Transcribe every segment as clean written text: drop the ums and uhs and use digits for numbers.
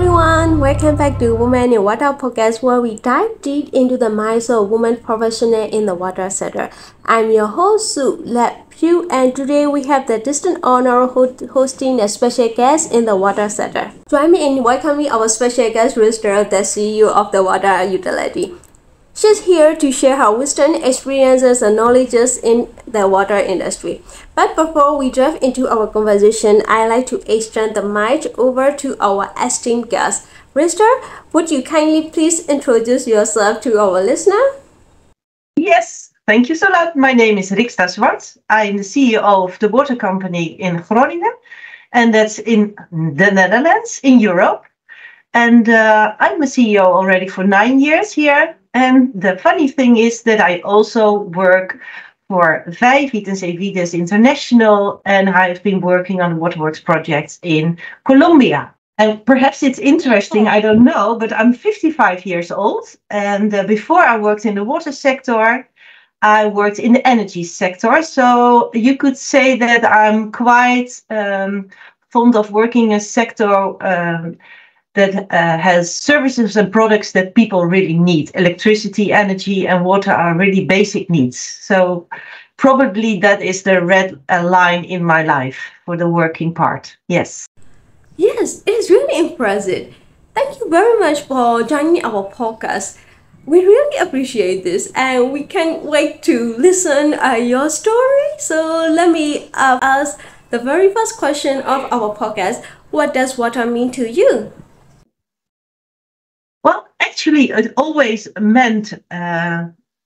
everyone, welcome back to Women in Water podcast where we dive deep into the minds of women professionals in the water sector. I'm your host Sue Pew, and today we have the distinct honor of hosting a special guest in the water sector. Join me in welcoming our special guest, Riksta, the CEO of the WaterUtility. She's here to share her wisdom, experiences, and knowledges in the water industry. But before we dive into our conversation, I'd like to extend the mic over to our esteemed guest. Riksta, would you kindly please introduce yourself to our listener? Yes, thank you so much. My name is Riksta Ziwart. I'm the CEO of the water company in Groningen, and that's in the Netherlands, in Europe. And I'm a CEO already for 9 years here. And the funny thing is that I also work for WaterUtility International, and I've been working on waterworks projects in Colombia. And perhaps it's interesting, I don't know, but I'm 55 years old. And before I worked in the water sector, I worked in the energy sector. So you could say that I'm quite fond of working in a sector that has services and products that people really need. Electricity, energy, and water are really basic needs. So probably that is the red line in my life for the working part. Yes. Yes, it is really impressive. Thank you very much for joining our podcast. We really appreciate this, and we can't wait to listen your story. So let me ask the very first question of our podcast. What does water mean to you? Well, actually, it always meant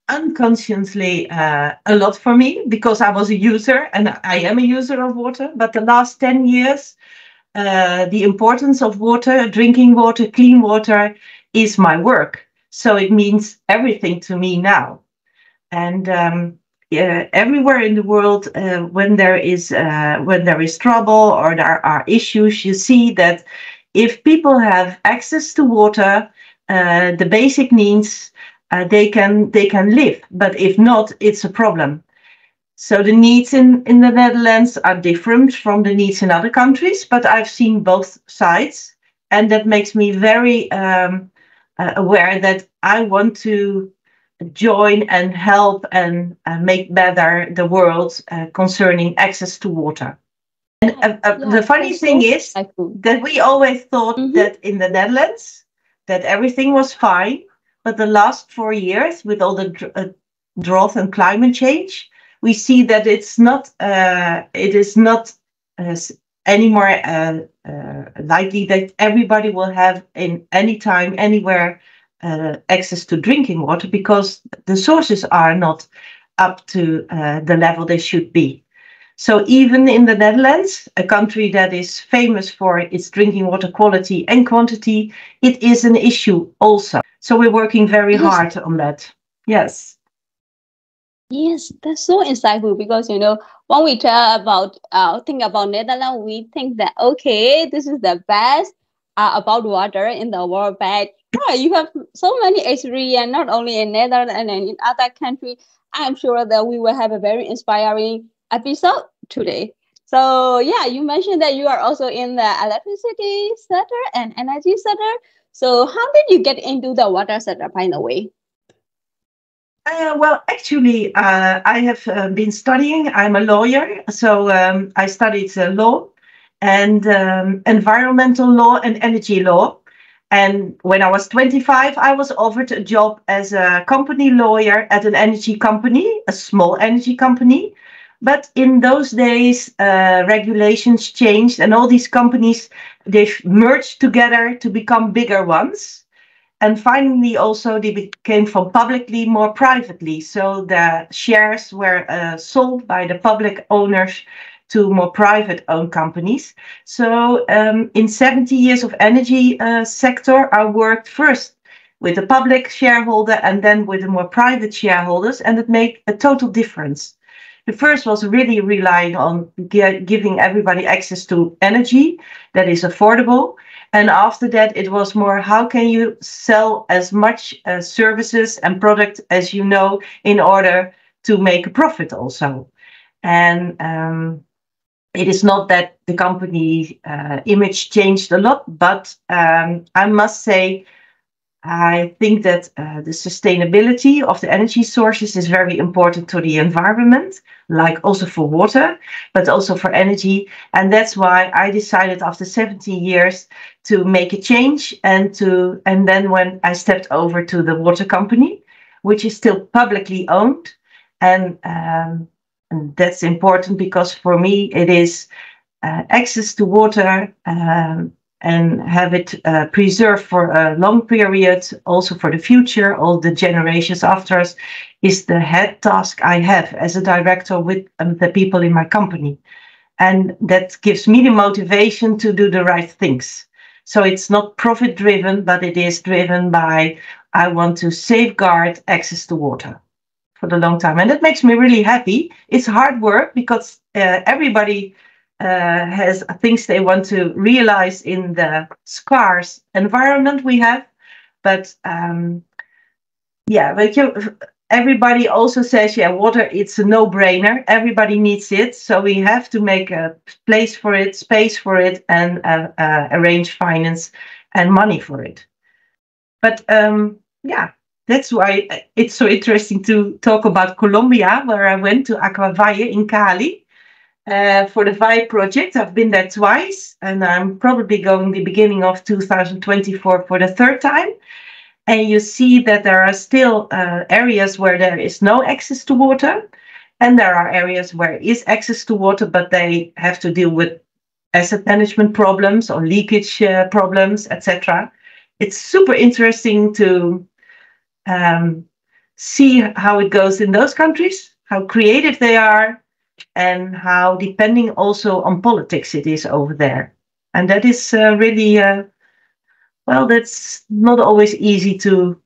unconsciously a lot for me because I was a user and I am a user of water. But the last 10 years, the importance of water, drinking water, clean water is my work. So it means everything to me now. And everywhere in the world, when there is trouble or there are issues, you see that if people have access to water, the basic needs, they can live. But if not, it's a problem. So the needs in the Netherlands are different from the needs in other countries, but I've seen both sides, and that makes me very aware that I want to join and help and make better the world concerning access to water. And the funny thing is that we always thought that in the Netherlands that everything was fine, but the last 4 years with all the drought and climate change, we see that it's not. It is not anymore likely that everybody will have in any time, anywhere, access to drinking water because the sources are not up to the level they should be. So even in the Netherlands, a country that is famous for its drinking water quality and quantity, it is an issue also. So we're working very hard on that. Yes. Yes, that's so insightful because when we talk about think about Netherlands, we think that okay, this is the best about water in the world. But you have so many experience not only in Netherlands and in other countries. I'm sure that we will have a very inspiring episode today. So yeah, you mentioned that you are also in the electricity sector and energy sector. So how did you get into the water sector, by the way? Well, actually, I have been studying. I'm a lawyer, so I studied law and environmental law and energy law. And when I was 25, I was offered a job as a company lawyer at an energy company, a small energy company. But in those days, regulations changed and all these companies, they've merged together to become bigger ones. And finally, also, they became from publicly more privately. So the shares were sold by the public owners to more private-owned companies. So in 70 years of energy sector, I worked first with the public shareholder and then with the more private shareholders, and it made a total difference. The first was really relying on giving everybody access to energy that is affordable. And after that, it was more, how can you sell as much services and product as you know in order to make a profit also? And it is not that the company image changed a lot, but I must say, I think that the sustainability of the energy sources is very important to the environment, like also for water, but also for energy. And that's why I decided after 17 years to make a change, and then when I stepped over to the water company, which is still publicly owned. And that's important because for me it is access to water, and have it preserved for a long period, also for the future, all the generations after us, is the head task I have as a director with the people in my company. And that gives me the motivation to do the right things. So it's not profit driven, but it is driven by, I want to safeguard access to water for the long time. And that makes me really happy. It's hard work because everybody has things they want to realize in the scarce environment we have. But everybody also says, water, it's a no-brainer. Everybody needs it. So we have to make a place for it, space for it, and arrange finance and money for it. But that's why it's so interesting to talk about Colombia, where I went to Aqua Valle in Cali. For the VI project. I've been there twice, and I'm probably going the beginning of 2024 for the third time. And you see that there are still areas where there is no access to water, and there are areas where there is access to water, but they have to deal with asset management problems or leakage problems, etc. It's super interesting to see how it goes in those countries, how creative they are, and how depending also on politics it is over there. And that is really, that's not always easy to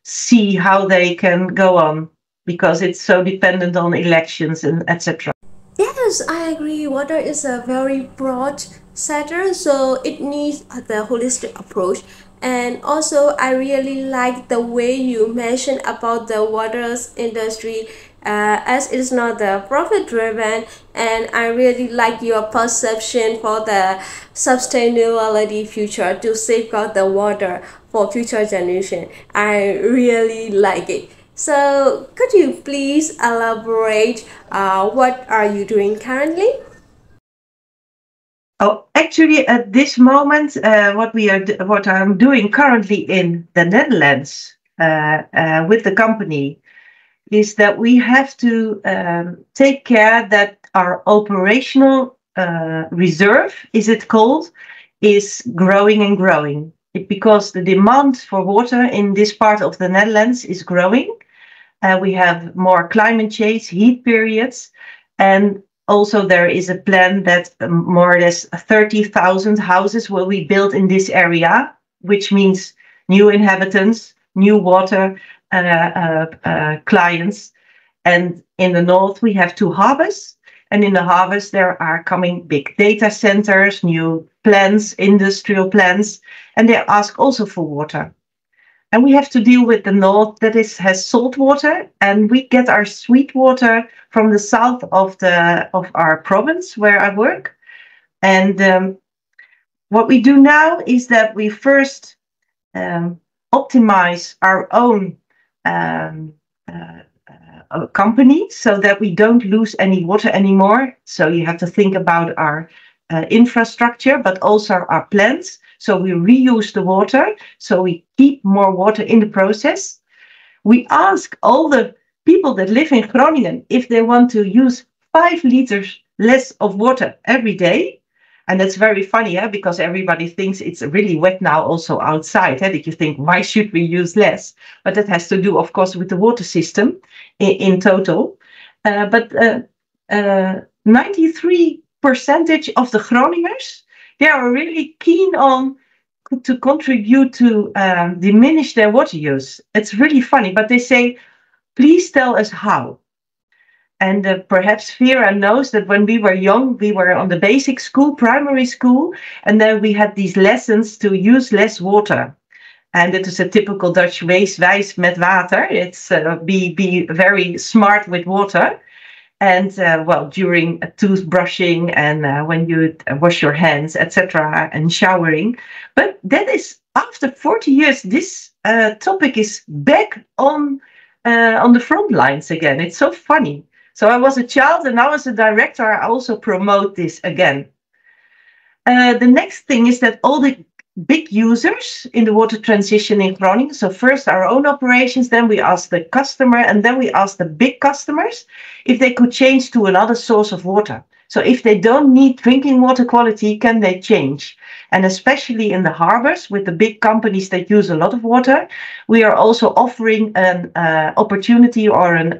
see how they can go on, because it's so dependent on elections and etc. Yes, I agree. Water is a very broad sector, so it needs the holistic approach. And also, I really like the way you mentioned about the water industry, as it's not the profit driven, and I really like your perception for the sustainability future to safeguard the water for future generation. I really like it. So could you please elaborate what are you doing currently? Oh, actually, at this moment, what I'm doing currently in the Netherlands with the company is that we have to take care that our operational reserve, is it called, is growing and growing. Because the demand for water in this part of the Netherlands is growing. We have more climate change, heat periods, and also there is a plan that more or less 30,000 houses will be built in this area, which means new inhabitants, new water clients. And in the north, we have 2 harbors. And in the harbors, there are coming big data centers, new plants, industrial plants, and they ask also for water. And we have to deal with the north that has salt water, and we get our sweet water from the south of our province where I work. And what we do now is that we first optimize our own company so that we don't lose any water anymore. So you have to think about our infrastructure, but also our plants. So we reuse the water, so we keep more water in the process. We ask all the people that live in Groningen if they want to use 5 liters less of water every day. And that's very funny, because everybody thinks it's really wet now also outside. That you think, why should we use less? But that has to do, of course, with the water system in total. But 93% of the Groningers, they are really keen on to contribute to diminish their water use. It's really funny, but they say, please tell us how. And perhaps Vera knows that when we were young, we were on the basic school, primary school, and then we had these lessons to use less water. And it is a typical Dutch wees wijs met water. It's be very smart with water. And well, during toothbrushing and when you wash your hands, etc., and showering. But that is after 40 years. This topic is back on the front lines again. It's so funny. So I was a child, and now as a director, I also promote this again. The next thing is that all the big users in the water transition in Groningen. So first our own operations, then we ask the customer, and then we ask the big customers if they could change to another source of water. So if they don't need drinking water quality, can they change? And especially in the harbors with the big companies that use a lot of water, we are also offering an opportunity or an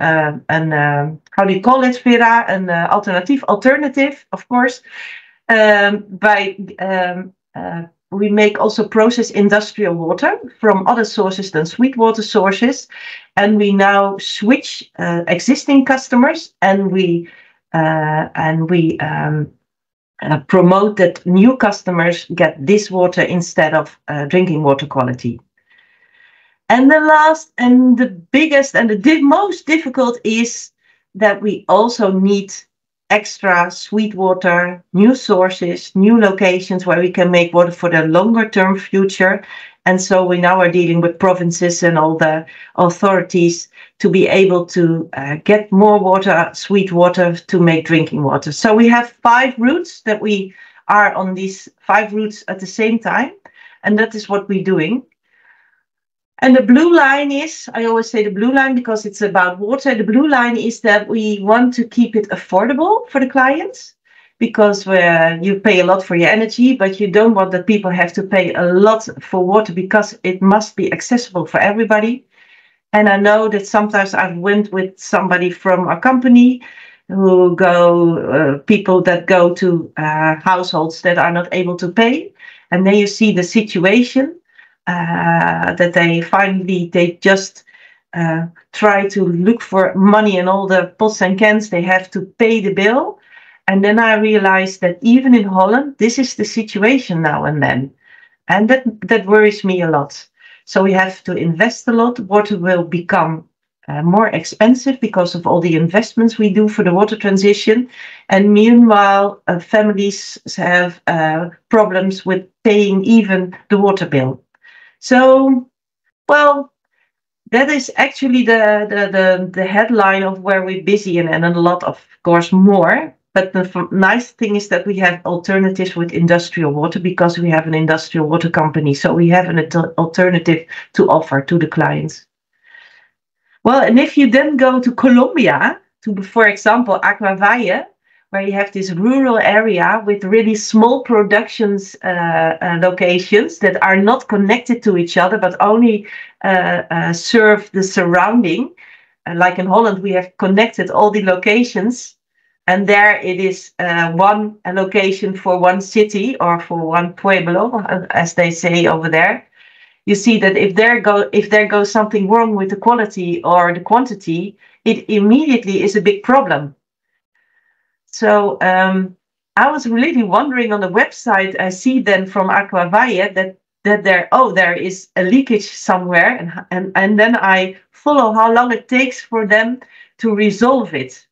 how do you call it, Vera? An alternative, of course, by we make also process industrial water from other sources than sweet water sources, and we now switch existing customers, and we promote that new customers get this water instead of drinking water quality. And the last and the biggest and the most difficult is that we also need extra sweet water, new sources, new locations where we can make water for the longer term future. And so we now are dealing with provinces and all the authorities to be able to get more water, sweet water, to make drinking water. So we have 5 routes that we are on, these 5 routes at the same time. And that is what we're doing. And the blue line is, I always say the blue line because it's about water. The blue line is that we want to keep it affordable for the clients, because you pay a lot for your energy, but you don't want that people have to pay a lot for water, because it must be accessible for everybody. And I know that sometimes I've went with somebody from a company who people that go to households that are not able to pay. And then you see the situation. That they just try to look for money in all the pots and cans. They have to pay the bill. And then I realized that even in Holland, this is the situation now and then. And that worries me a lot. So we have to invest a lot. Water will become more expensive because of all the investments we do for the water transition. And meanwhile, families have problems with paying even the water bill. So, well, that is actually the headline of where we're busy in, and a lot, of course, more. But the nice thing is that we have alternatives with industrial water, because we have an industrial water company. So we have an alternative to offer to the clients. Well, and if you then go to Colombia, to, for example, Aquavalle, where you have this rural area with really small productions locations that are not connected to each other, but only serve the surrounding. Like in Holland, we have connected all the locations, and there it is one location for one city or for one pueblo, as they say over there. You see that if there goes something wrong with the quality or the quantity, it immediately is a big problem. So I was really wondering on the website. I see then from Aquavalle that there is a leakage somewhere, and then I follow how long it takes for them to resolve it.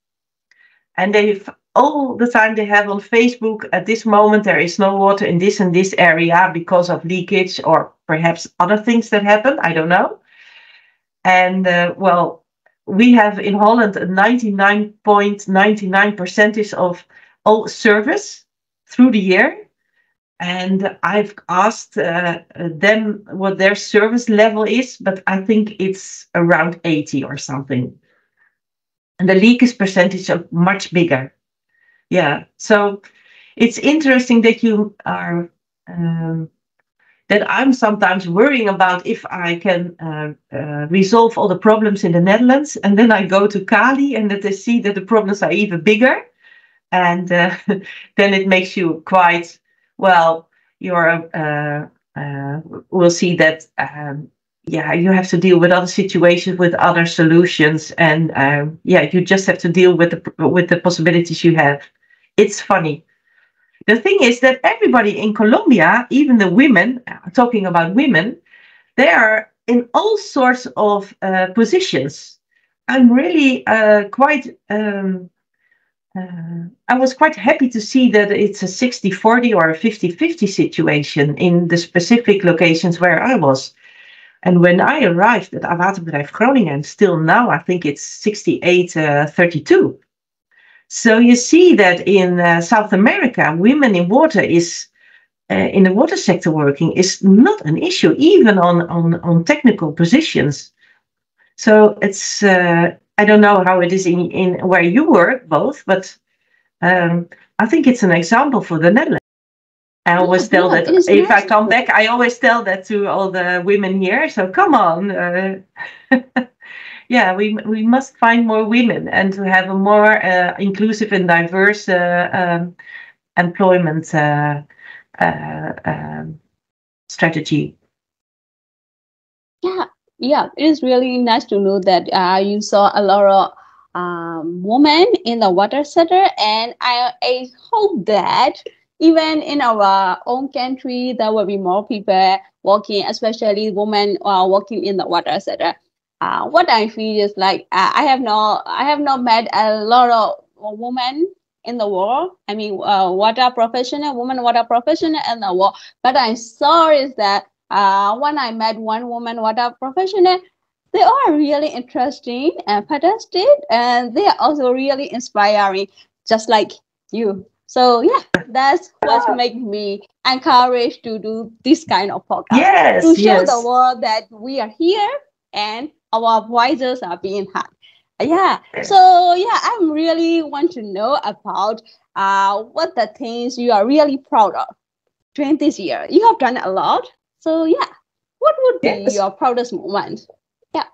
And all the time they have on Facebook, at this moment there is no water in this and this area because of leakage, or perhaps other things that happen. I don't know. And well, we have in Holland a 99.99% of all service through the year. And I've asked them what their service level is, but I think it's around 80 or something. And the leakage percentage is much bigger. Yeah, so it's interesting that you are... that I'm sometimes worrying about if I can resolve all the problems in the Netherlands, and then I go to Cali and that I see that the problems are even bigger, and then it makes you quite, well, we'll see that, you have to deal with other situations, with other solutions, and you just have to deal with the possibilities you have. It's funny. The thing is that everybody in Colombia, even the women, talking about women, they are in all sorts of positions. I'm really quite I was quite happy to see that it's a 60-40 or a 50-50 situation in the specific locations where I was. And when I arrived at Waterbedrijf Groningen, still now, I think it's 68-32. So you see that in South America, women in water is in the water sector working is not an issue, even on technical positions. So it's I don't know how it is in where you work both, but I think it's an example for the Netherlands. I always tell Yeah, that it is if I nice. come back, I always tell that to all the women here. So come on, yeah, we must find more women and to have a more inclusive and diverse employment uh, um, strategy. Yeah, yeah, it is really nice to know that you saw a lot of women in the water sector, and I hope that even in our own country there will be more people working, especially women working in the water sector. What I feel is like I have not met a lot of women in the world. I mean, water professional, women water professional in the world. But I saw is that when I met one woman water professional, they are really interesting and fantastic, and they are also really inspiring, just like you. So yeah, that's what makes me encouraged to do this kind of podcast to Yes, show the yes. world that we are here and our voices are being heard. Yeah. Yes. So yeah, I'm really want to know about what the things you are really proud of during this year. You have done a lot. So yeah, what would be Yes. your proudest moment? Yeah.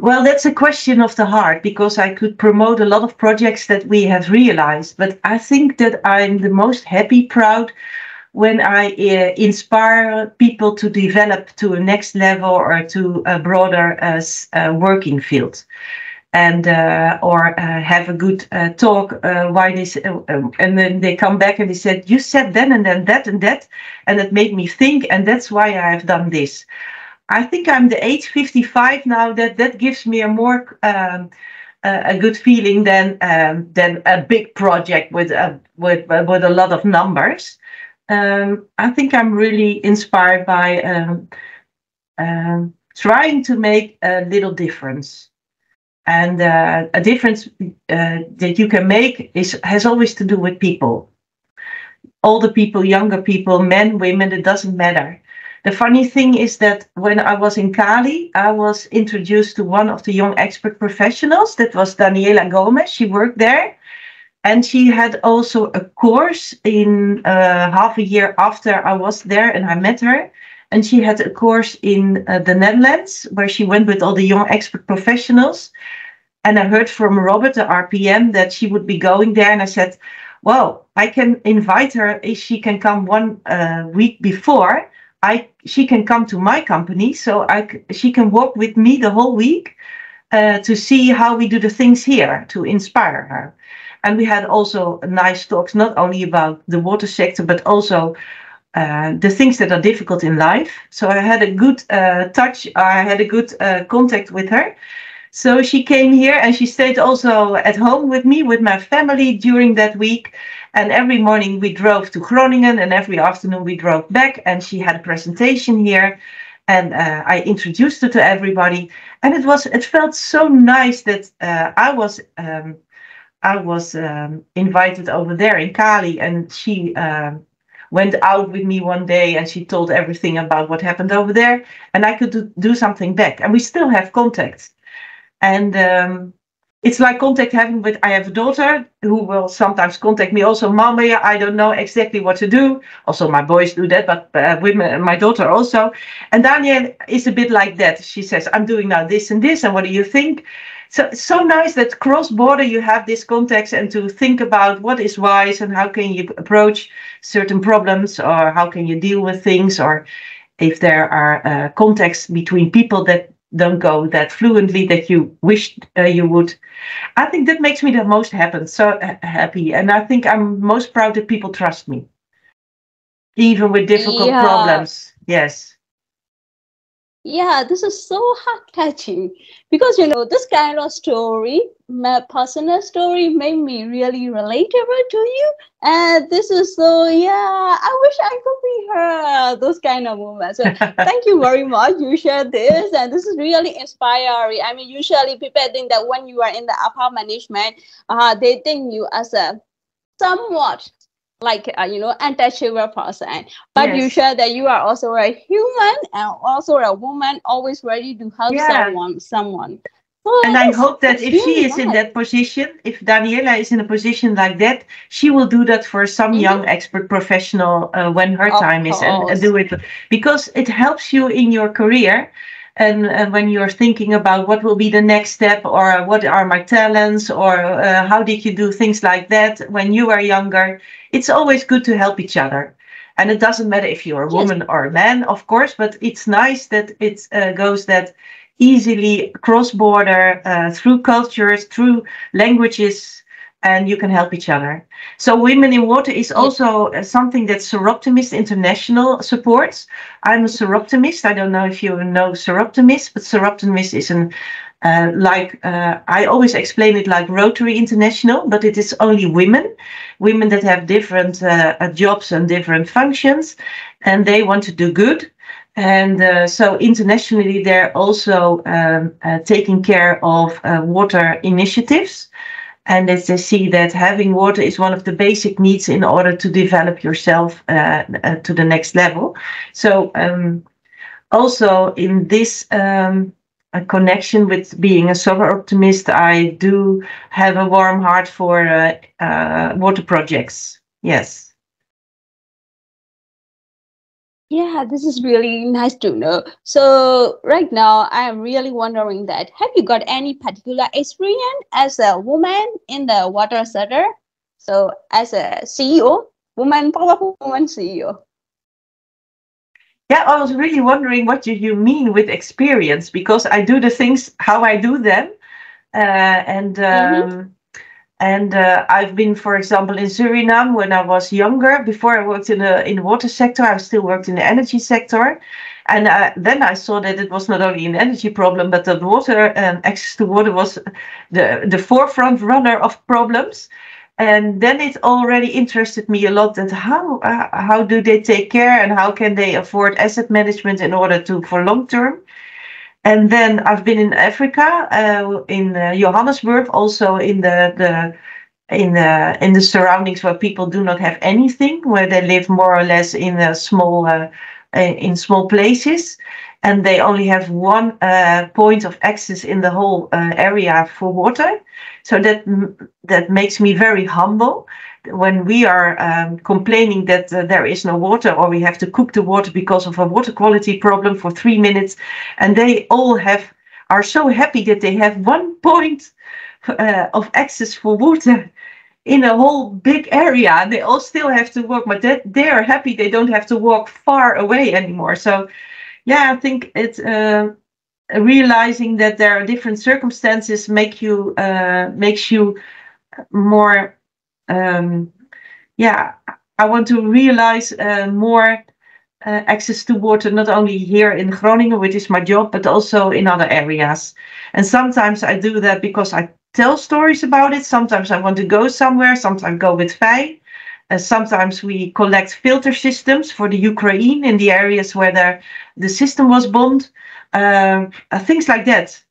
Well, that's a question of the heart because I could promote a lot of projects that we have realized, but I think that I'm the most happy, proud when I inspire people to develop to a next level or to a broader working field. And or have a good talk why this and then they come back and they said you said then and then that and that and it made me think and that's why I have done this. I think I'm the age 55 now that gives me a more a good feeling than a big project with a lot of numbers. I think I'm really inspired by trying to make a little difference. And a difference that you can make has always to do with people. Older people, younger people, men, women, it doesn't matter. The funny thing is that when I was in Cali, I was introduced to one of the young expert professionals. That was Daniela Gomez. She worked there. And she had also a course in half a year after I was there and I met her. And she had a course in the Netherlands where she went with all the young expert professionals. And I heard from Robert, the RPM, that she would be going there. And I said, well, I can invite her if she can come one week before. She can come to my company, so she can walk with me the whole week to see how we do the things here, to inspire her. And we had also nice talks, not only about the water sector, but also the things that are difficult in life. So I had a good I had a good contact with her. So she came here and she stayed also at home with me, with my family during that week. And every morning we drove to Groningen and every afternoon we drove back. And she had a presentation here. And I introduced her to everybody. And it felt so nice that I was invited over there in Cali. And she went out with me one day and she told everything about what happened over there. And I could do something back. And we still have contact. And it's like contact having with, I have a daughter who will sometimes contact me also, Mama, I don't know exactly what to do. Also, my boys do that, but with my daughter also. And Daniel is a bit like that. She says, I'm doing now this and this, and what do you think? So it's so nice that cross-border you have this context and to think about what is wise and how can you approach certain problems or how can you deal with things, or if there are contexts between people that don't go that fluently that you wished you would. I think that makes me the most happy. And I think I'm most proud that people trust me, even with difficult Yeah. problems. Yes. Yeah, this is so heart-touching because this kind of story, my personal story, made me really relatable to you. And this is so, yeah, I wish I could be her. Those kind of moments. So thank you very much. You shared this, and this is really inspiring. I mean, usually people think that when you are in the upper management, they think you as a somewhat like untouchable person, but you Yes. share that you are also a human and also a woman always ready to help Yeah. someone. So And I hope that it's if she really is in nice. that position, if Daniela is in a position like that, she will do that for some Mm-hmm. young expert professional when her Of time is, and course. do it because it helps you in your career. And when you're thinking about what will be the next step, or what are my talents, or how did you do things like that when you are younger, it's always good to help each other. And it doesn't matter if you're a Yes. woman or a man, of course, but it's nice that it goes that easily cross border, through cultures, through languages, and you can help each other. So Women in Water is Yes. also something that Seroptimist International supports. I'm a Seroptimist. I don't know if you know Seroptimist, but Seroptimist is an I always explain it like Rotary International, but it is only women that have different jobs and different functions, and they want to do good. And so internationally, they're also taking care of water initiatives. And as they see that having water is one of the basic needs in order to develop yourself to the next level. So also in this a connection with being a solar optimist, I do have a warm heart for water projects. Yes. Yeah, this is really nice to know. So right now, I am really wondering that have you got any particular experience as a woman in the water sector? So as a CEO, powerful woman CEO. Yeah, I was really wondering what you mean with experience, because I do the things how I do them, and Mm-hmm. I've been, for example, in Suriname when I was younger. Before I worked in the water sector, I still worked in the energy sector, and then I saw that it was not only an energy problem, but that water and access to water was the forefront runner of problems. And then it already interested me a lot that how do they take care, and how can they afford asset management in order to for long term. And then I've been in Africa, in Johannesburg, also in the surroundings where people do not have anything, where they live more or less in a small in small places, and they only have one point of access in the whole area for water. So that makes me very humble when we are complaining that there is no water, or we have to cook the water because of a water quality problem for 3 minutes, and they all are so happy that they have one point of access for water in a whole big area. They all still have to walk, but they are happy they don't have to walk far away anymore. So yeah, I think it's realizing that there are different circumstances makes you more. Yeah, I want to realize more access to water, not only here in Groningen, which is my job, but also in other areas. And sometimes I do that because I tell stories about it. Sometimes I want to go somewhere. Sometimes go with Fei. Sometimes we collect filter systems for the Ukraine in the areas where the system was bombed. Things like that.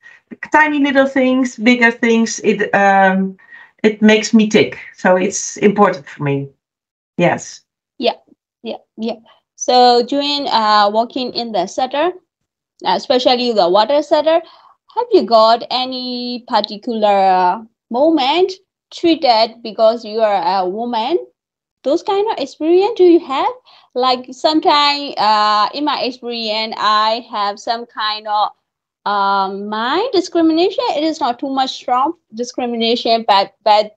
Tiny little things, bigger things. It makes me tick. So it's important for me. Yes. Yeah, yeah. So during working in the sector, especially the water sector, have you got any particular moment treated because you are a woman? Those kind of experience do you have? Like sometimes in my experience, I have some kind of my discrimination. It is not too much strong discrimination, but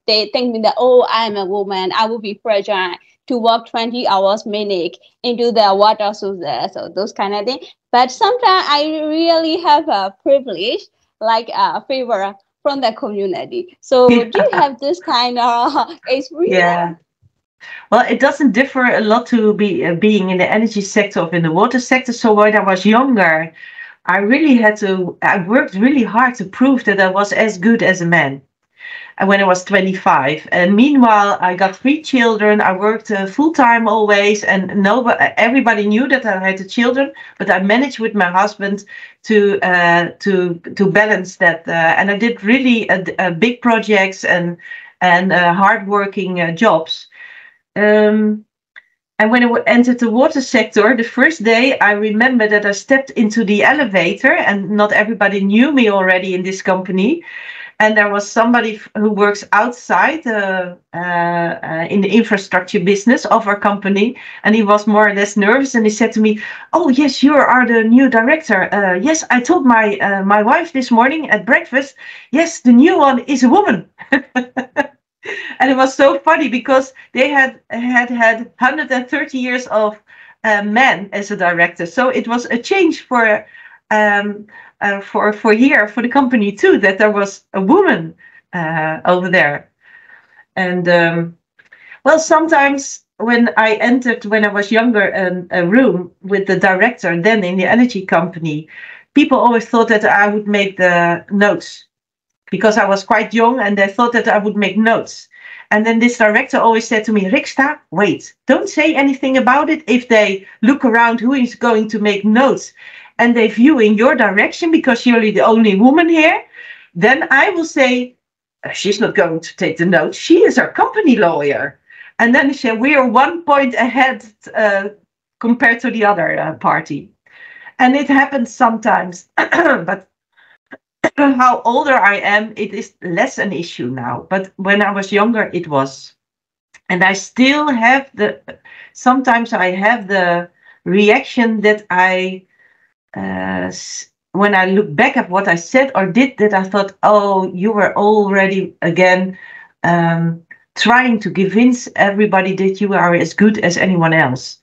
they think me that, oh, I'm a woman, I will be fragile to work 20 hours minute into the water sources, so those kind of thing. But sometimes I really have a privilege, like a favor from the community. So do you have this kind of experience? Yeah. Well, it doesn't differ a lot to being in the energy sector or in the water sector. So when I was younger, I worked really hard to prove that I was as good as a man. And when I was 25, and meanwhile I got 3 children. I worked full time always, and everybody knew that I had the children. But I managed with my husband to balance that, and I did really big projects and hardworking jobs. And when I entered the water sector, the first day I remember that I stepped into the elevator, and not everybody knew me already in this company. And there was somebody who works outside in the infrastructure business of our company. And he was more or less nervous. And he said to me, "Oh, yes, you are the new director. Yes, I told my wife this morning at breakfast. Yes, the new one is a woman." And it was so funny because they had 130 years of men as a director. So it was a change for the company too, that there was a woman over there. And well, sometimes when I was younger, a room with the director then in the energy company, people always thought that I would make the notes, because I was quite young, and they thought that I would make notes. And then this director always said to me, "Riksta, wait, don't say anything about it. If they look around who is going to make notes, and they view in your direction because you're the only woman here, then I will say, she's not going to take the notes. She is our company lawyer." And then he said, "We are 1 point ahead compared to the other party." And it happens sometimes, but how older I am, it is less an issue now. But when I was younger, it was. And I still have sometimes I have the reaction that when I look back at what I said or did, that I thought, "Oh, you were already again trying to convince everybody that you are as good as anyone else."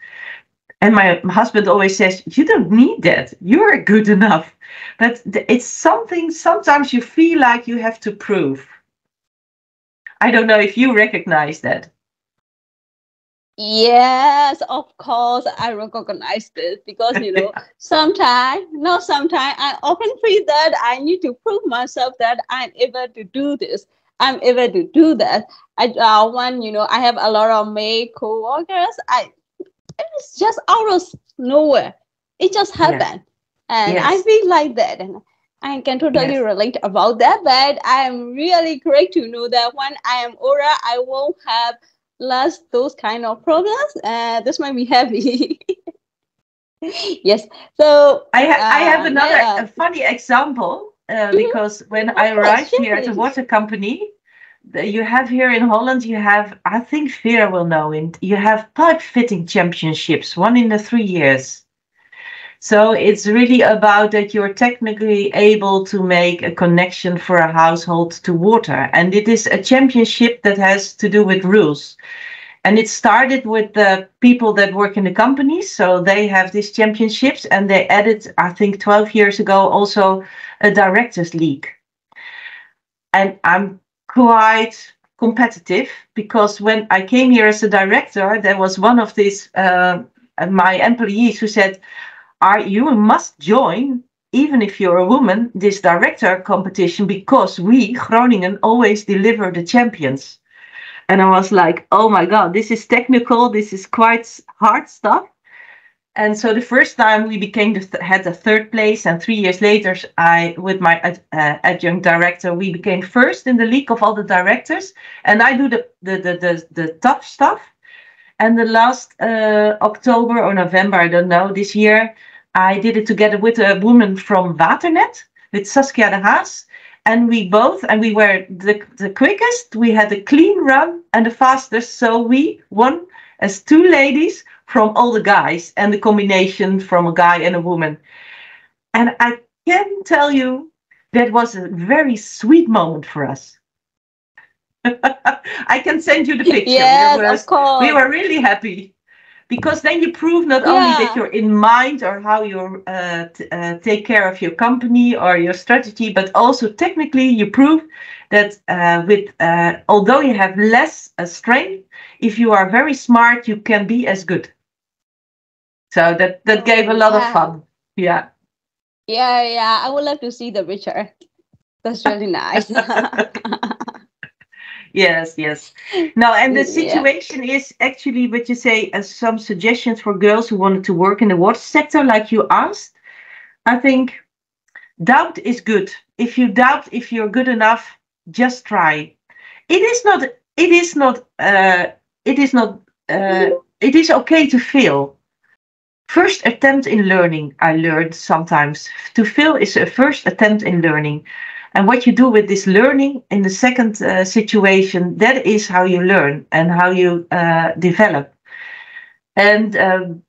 And my husband always says, "You don't need that. You are good enough." But it's something sometimes you feel like you have to prove. I don't know if you recognize that. Yes, of course, I recognize this because sometimes, I often feel that I need to prove myself that I'm able to do this. I'm able to do that. When I have a lot of male co-workers, it's just out of nowhere. It just happened, and Yes. I feel like that, and I can totally relate about that. But I am really great to know that when I am older, I won't have less those kind of problems. This might be happy. Yes. So I have another funny example because when I arrived here at the water company, you have here in Holland, you have, I think Vera will know, you have pipe fitting championships, 1 in the 3 years. So it's really about that you're technically able to make a connection for a household to water. And it is a championship that has to do with rules. And it started with the people that work in the companies. So they have these championships, and they added, I think 12 years ago, also a directors league. And I'm quite competitive, because when I came here as a director, there was one of these my employees who said, "You must join, even if you're a woman, this director competition, because we, Groningen, always deliver the champions." And I was like, "Oh my God, this is technical. This is quite hard stuff." And so the first time we had the 3rd place, and 3 years later, with my adjunct director, we became first in the league of all the directors. And I do the tough stuff. And the last October or November, I don't know, this year, I did it together with a woman from Waternet, with Saskia de Haas. And we were the quickest. We had the clean run and the fastest. So we won as 2 ladies from all the guys, and the combination from a guy and a woman. And I can tell you, that was a very sweet moment for us. I can send you the picture. Yes, of course. We were really happy. Because then you prove not only that you're in mind, or how you take care of your company or your strategy, but also technically you prove that although you have less strength, if you are very smart, you can be as good. So that gave a lot of fun. Yeah. Yeah. I would love to see the picture. That's really nice. Yes, yes. Now, and the Yeah. situation is actually what you say as some suggestions for girls who wanted to work in the water sector, like you asked. I think doubt is good. If you doubt if you're good enough, just try. It is not, it is not, it is not, it is okay to fail. First attempt in learning, I learned sometimes. To fail is a first attempt in learning. And what you do with this learning in the second situation, that is how you learn and how you develop. And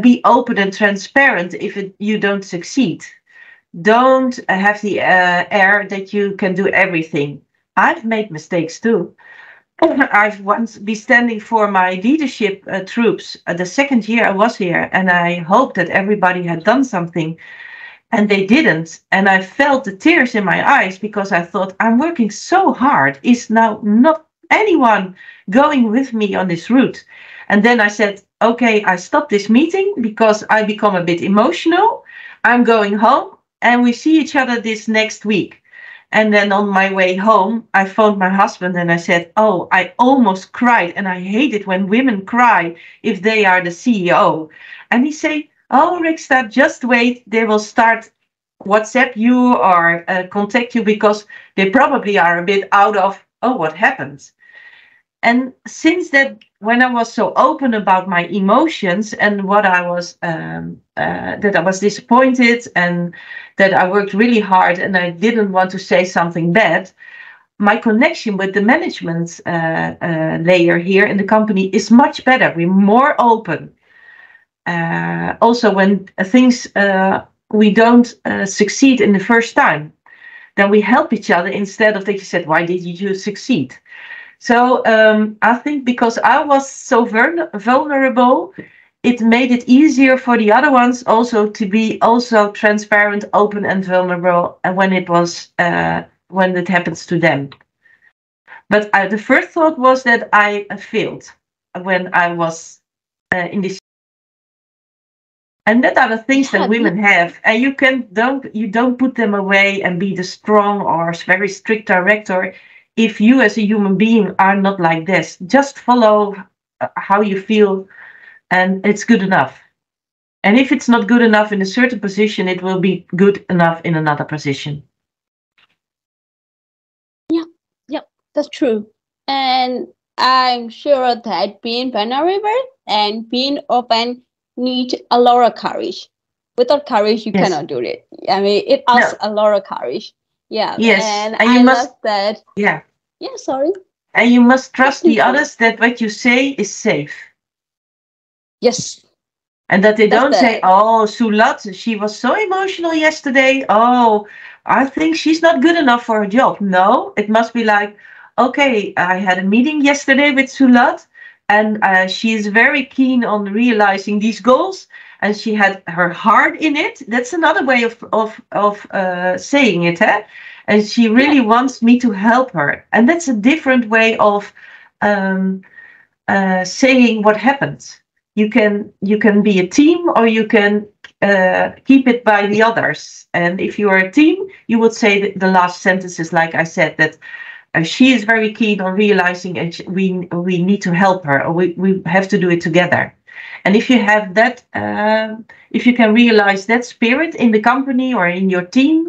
be open and transparent if you don't succeed. Don't have the air that you can do everything. I've made mistakes too. I've once been standing for my leadership troops the second year I was here, and I hoped that everybody had done something, and they didn't. And I felt the tears in my eyes because I thought, I'm working so hard. Is now not anyone going with me on this route? And then I said, okay, I stop this meeting because I become a bit emotional. I'm going home and we see each other this next week. And then on my way home, I phoned my husband and I said, oh, I almost cried. And I hate it when women cry if they are the CEO. And he said, oh, Riksta, just wait. They will start WhatsApp you or contact you because they probably are a bit out of, oh, what happened? And since that, when I was so open about my emotions and what I was, that I was disappointed and that I worked really hard and I didn't want to say something bad, my connection with the management layer here in the company is much better. We're more open. Also, when things we don't succeed in the first time, then we help each other instead of that you said, why did you succeed? So I think because I was so vulnerable, it made it easier for the other ones also to be also transparent, open, and vulnerable. And when it happens to them. But the first thought was that I failed when I was in this. And that are the things that women have, and you don't put them away and be the strong or very strict director. If you as a human being are not like this, just follow how you feel, and it's good enough. And if it's not good enough in a certain position, it will be good enough in another position. Yeah, that's true. And I'm sure that being vulnerable and being open need a lot of courage. Without courage, you cannot do it. I mean, it asks a lot of courage. Yeah. Yes. And I love that. Yeah. Yeah, sorry. And you must trust the others that what you say is safe. Yes. And that they don't say, oh, Zwart, she was so emotional yesterday. Oh, I think she's not good enough for her job. No, it must be like, okay, I had a meeting yesterday with Zwart, and she is very keen on realizing these goals, and she had her heart in it. That's another way of saying it, huh? And she really wants me to help her. And that's a different way of saying what happened. You can be a team, or you can keep it by the others. And if you are a team, you would say the last sentences, like I said, that she is very keen on realizing, and we need to help her, or we have to do it together. And if you have that, if you can realize that spirit in the company or in your team,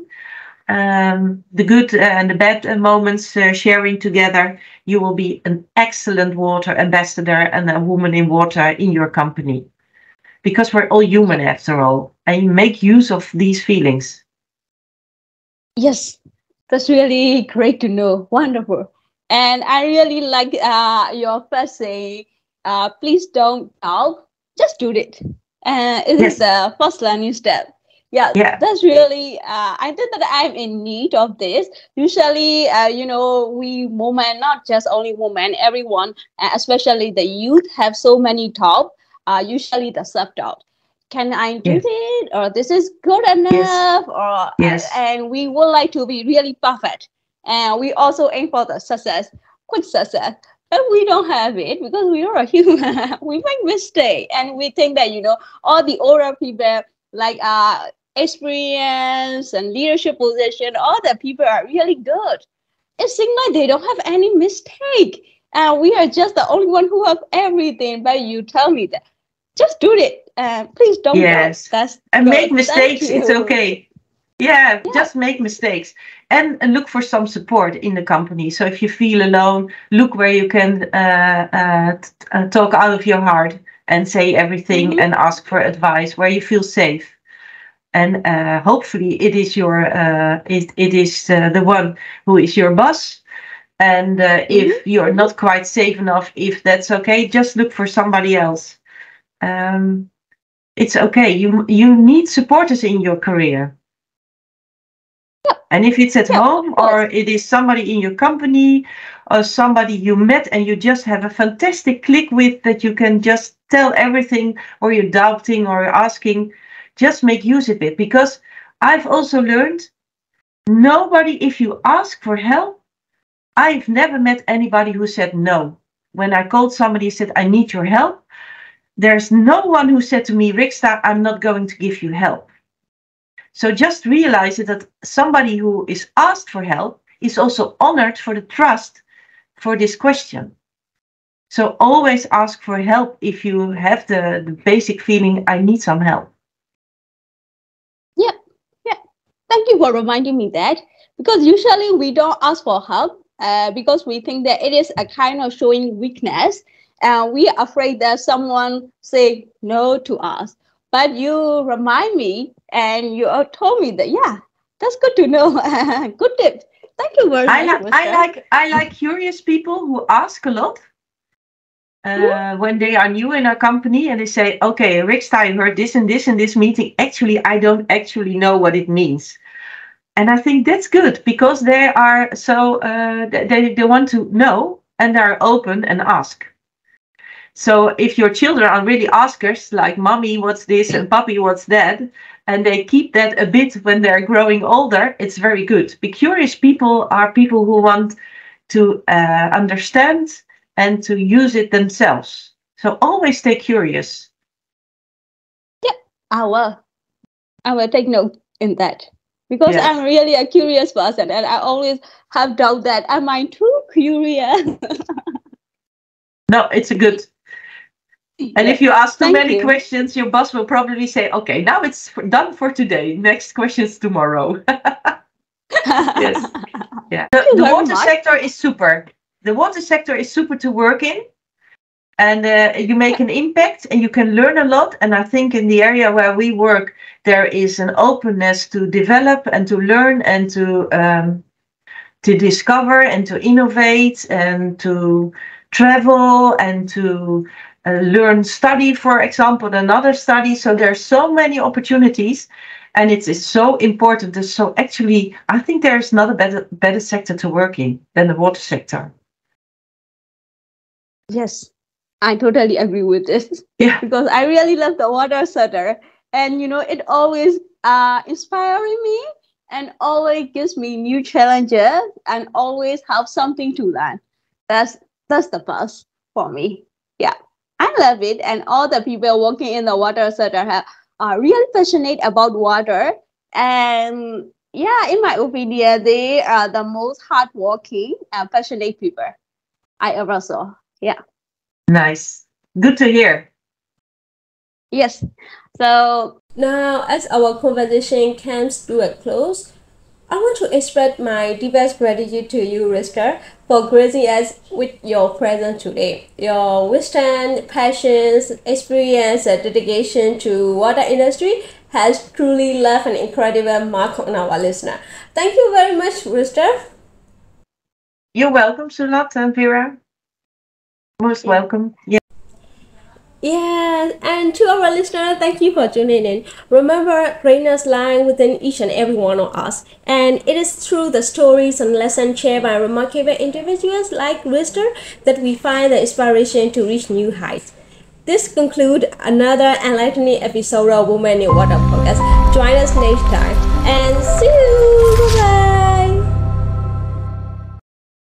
the good and the bad moments sharing together, you will be an excellent water ambassador and a woman in water in your company. Because we're all human after all, and you make use of these feelings. Yes, that's really great to know. Wonderful. And I really like your first saying, please don't doubt, just do it. It is the first learning step. Yeah, that's really, I think that I'm in need of this. Usually, we women, not just only women, everyone, especially the youth, have so many thoughts, usually the self-doubt. Can I do it? Or this is good enough? Or and we would like to be really perfect. And we also aim for the success, quick success. But we don't have it because we are a human. We make mistakes. And we think that, all the older people, like experience and leadership position, all the people are really good. It seems like they don't have any mistake. And we are just the only one who have everything. But you tell me that. Just do it. Please don't Yes. doubt. That's And good. make mistakes. Thank It's you. okay. Yeah, just make mistakes and look for some support in the company. So if you feel alone, look where you can talk out of your heart and say everything and ask for advice where you feel safe. And hopefully it is your it is the one who is your boss. And if you're not quite safe enough, if that's okay, just look for somebody else. It's okay. You need supporters in your career. And if it's at home or it is somebody in your company or somebody you met and you just have a fantastic click with that you can just tell everything or you're doubting or you're asking, just make use of it. Because I've also learned nobody, if you ask for help, I've never met anybody who said no. When I called somebody and said, I need your help, there's no one who said to me, Riksta, I'm not going to give you help. So just realize that somebody who is asked for help is also honored for the trust for this question. So always ask for help if you have the basic feeling, I need some help. Yeah. Thank you for reminding me that. Because usually we don't ask for help because we think that it is a kind of showing weakness. And we are afraid that someone say no to us. But you remind me and you told me that, yeah, that's good to know. Good tip. Thank you very much. I like curious people who ask a lot when they are new in our company and they say, okay, Riksta, I heard this and this in this meeting. Actually, I don't actually know what it means. And I think that's good because they are so, they want to know and they're open and ask. So if your children are really askers, like mommy, what's this, and papi, what's that, and they keep that a bit when they're growing older, it's very good. Be curious people are people who want to understand and to use it themselves. So always stay curious. Yeah, I will take note in that. Because I'm really a curious person and I always have doubt that am I too curious? No, it's a good. And if you ask too many questions, your boss will probably say, okay, now it's done for today. Next questions tomorrow. Yes. Yeah. The water sector is super. The water sector is super to work in. And you make an impact and you can learn a lot. And I think in the area where we work, there is an openness to develop and to learn and to discover and to innovate and to travel and to learn, study, for example, another study. So there's so many opportunities and it is so important. So actually, I think there's not a better sector to work in than the water sector. Yes, I totally agree with this. Yeah. Because I really love the water sector. And, it always inspiring me and always gives me new challenges and always have something to learn. That's the plus for me. Yeah. I love it, and all the people working in the water sector are really passionate about water. And yeah, in my opinion, they are the most hardworking and passionate people I ever saw. Yeah. Nice. Good to hear. Yes. So now, as our conversation comes to a close, I want to express my deepest gratitude to you, Riksta, for gracing us with your presence today. Your wisdom, passions, experience, and dedication to water industry has truly left an incredible mark on our listener. Thank you very much, Riksta. You're welcome, Sulat and Vera. Most welcome. Yeah. Yes, and to our listener, thank you for tuning in. Remember, greatness lies within each and every one of us, and it is through the stories and lessons shared by remarkable individuals like Riksta that we find the inspiration to reach new heights. This concludes another enlightening episode of Women in Water podcast. Join us next time, and see you. Bye bye.